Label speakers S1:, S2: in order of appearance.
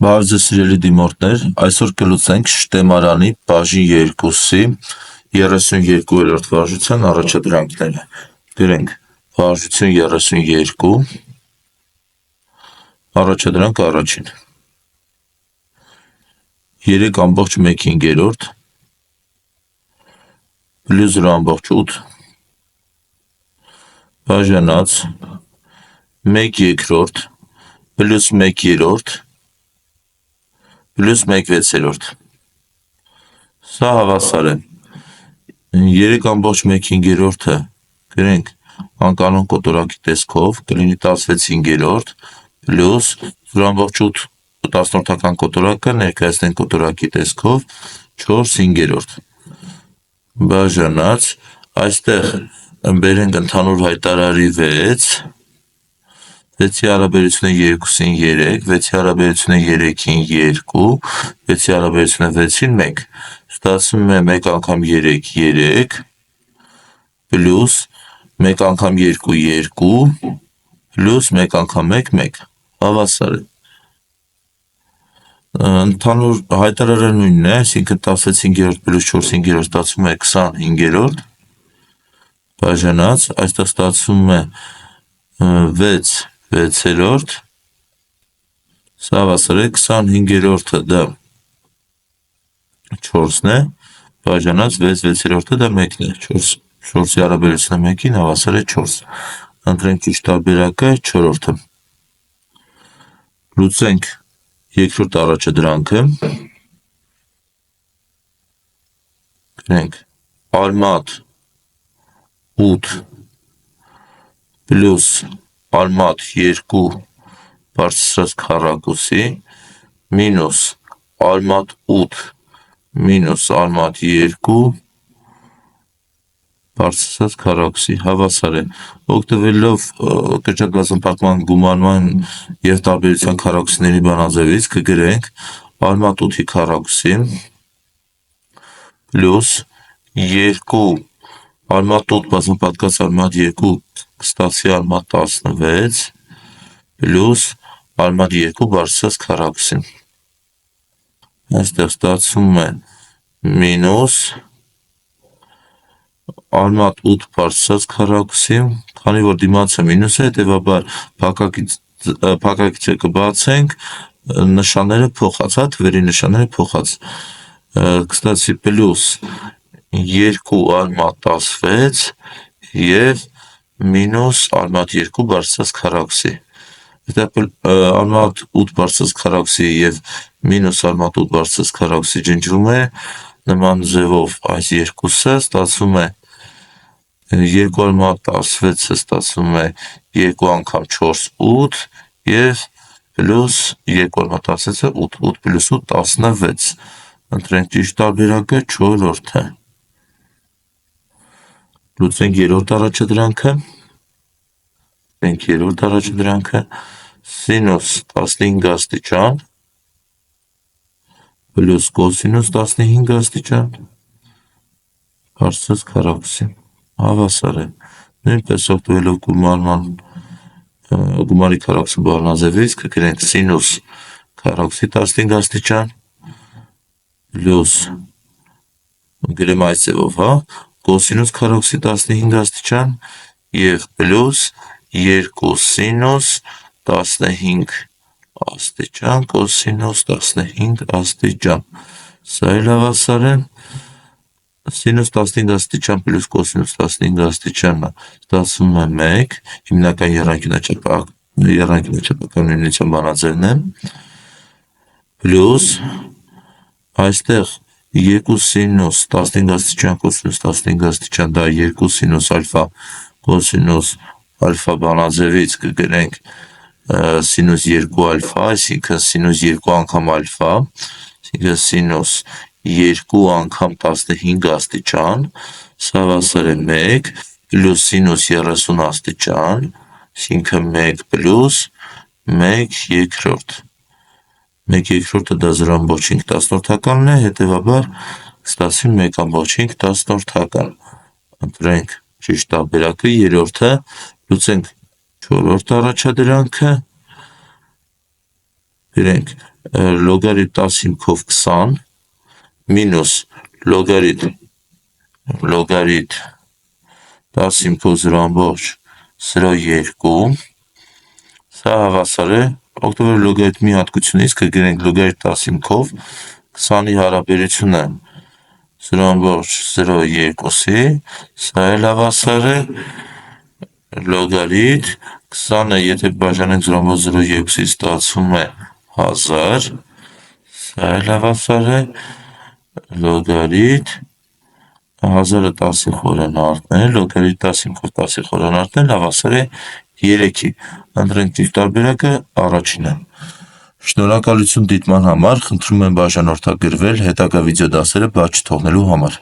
S1: Բարձր սիրելի դիմորդներ, այսօր կլուծենք շտեմարանի բաժին 2-ի 32-րդ վարժության առաջադրանքները։ Գրենք վարժություն 32, առաջադրանք առաջին 3/1/5 պլյուս 0/8 բաժանած 1/2 պլյուս 1/3 պլյուս 1/6 Սա հավասար է 3/1/5-ը գրենք անկանոն կոտորակի տեսքով կլինի 16/5 պլյուս 0/8 տասնորդական կոտորակը ներկայացնենք կոտորակի տեսքով 4/5 բաժանած այստեղ բերենք ընդհանուր հայտարարի 6 6-ի հարաբերությունը 2-ին 3 6-ի հարաբերությունը 3-ին 2 6-ի հարաբերությունը 6-ին 1 ստացվում է 1 անգամ 3 3 պլյուս 1 անգամ 2 2 պլյուս 1 անգամ 1 1 հավասար է ընդհանուր հայտարարը նույնն է, այսինքն 16/5 պլյուս 4/5 ստացվում է 25 բաժանած այստեղ ստացվում է 6 6 սա հավասար է 25-ը դա 4-ն է բաժանած 6 6-ը դա 1-ն է 4-ի հարաբերությունը 1-ին հավասար է 4 ընտրենք ճիշտ տարբերակը 4-ը լուծենք երկրորդ առաջադրանքը գրենք արմատ 8 պլյուս արմատ 2 բարձրացրած քառակուսի մինուս արմատ 8 մինուս արմատ 2 բարձրացրած քառակուսի հավասար է օգտվելով կրճատված գումարման և տարբերության քառակուսիների բանաձևից կգրենք արմատ 8-ի քառակուսի պլյուս 2 արմատ 8 բազմապատկված արմատ 2 կստացի արմատ 16 պլյուս արմատ 2 բարձրացրած քառակուսի այստեղ ստացվում է մինուս արմատ 8 բարձրացրած քառակուսի քանի որ դիմացը մինուս է հետևաբար փակագիծը կբացենք նշանները փոխած թվերի նշանները փոխած կստացվի պլյուս 2 արմատ 16 և մինուս արմատ 2 բարձրացրած քառակուսի արմատ 8 բարձրացրած քառակուսի և մինուս արմատ 8 բարձրացրած քառակուսի ջնջվում է նման ձևով այս երկուսը ստացվում է 2 արմատ 16-ը ստացվում է 2 անգամ 4 8 և պլյուս 2 արմատ 16-ը 8 8 պլյուս 8 16 ընտրենք ճիշտ տարբերակը 4-րդը լուծենք երրորդ առաջադրանքը սինուս 15 աստիճան պլյուս կոսինուս 15 աստիճան բարձրացրած քառակուսի հավասար է նույնպես օգտվելով գումարի քառակուսի բանաձևից կգրենք սինուս քառակուսի 15 աստիճան պլյուս գրեմ այս ձևով կոսինուս քառակուսի 15 աստիճան և պլյուս 2 սինուս 15 աստիճան կոսինուս 15 աստիճան սա էլ հավասար է սինուս 15 աստիճան պլյուս կոսինուս 15 աստիճանը ստացվում է 1 հիմնական եռանկյունաչափական նույնության բանաձևն է պլյուս այստեղ 2 սինուս 15 աստիճան կոսինուս 15 աստիճան դա 2 սինուս ալֆա կոսինուս ալֆա բանաձևից կգրենք սինուս 2 ալֆա այսինքն սինուս 2 անգամ ալֆա այսինքն սինուս 2 անգամ 15 աստիճան սա հավասար է 1 պլյուս սինուս 30 աստիճան այսինքն 1 պլյուս 1 երկրորդ 1 երկրորդը դա 0.5 տասնորդականն է հետևաբար կստացվի 1.5 տասնորդական ընտրենք ճիշտ տարբերակը երրորդը լուծենք չորրորդ առաջադրանքը գրենք լոգարիթմ 10 հիմքով 20 մինուս լոգարիթմ 10 հիմքով 0.02 սա հավասար է օգտվելով լոգարիթմի հատկությունից կգրենք լոգարիթմ 10 հիմքով 20-ի հարաբերությունը 0.02-ի, սա էլ հավասար է լոգարիթմ 20-ը եթե բաժանենք 0.02-ից ստացվում է 1000, սա էլ հավասար է լոգարիթմ 1000-ը 10-ի խորանարդն է, լոգարիթմ 10 հիմքով 10-ի խորանարդն էլ հավասար է 3-ի, ընտրենք ճիշտ տարբերակը առաջինը։ Շնորհակալություն դիտման համար, խնդրում եմ բաժանորդագրվել հետագա վիդեոդասերը բաց չթողնելու համար։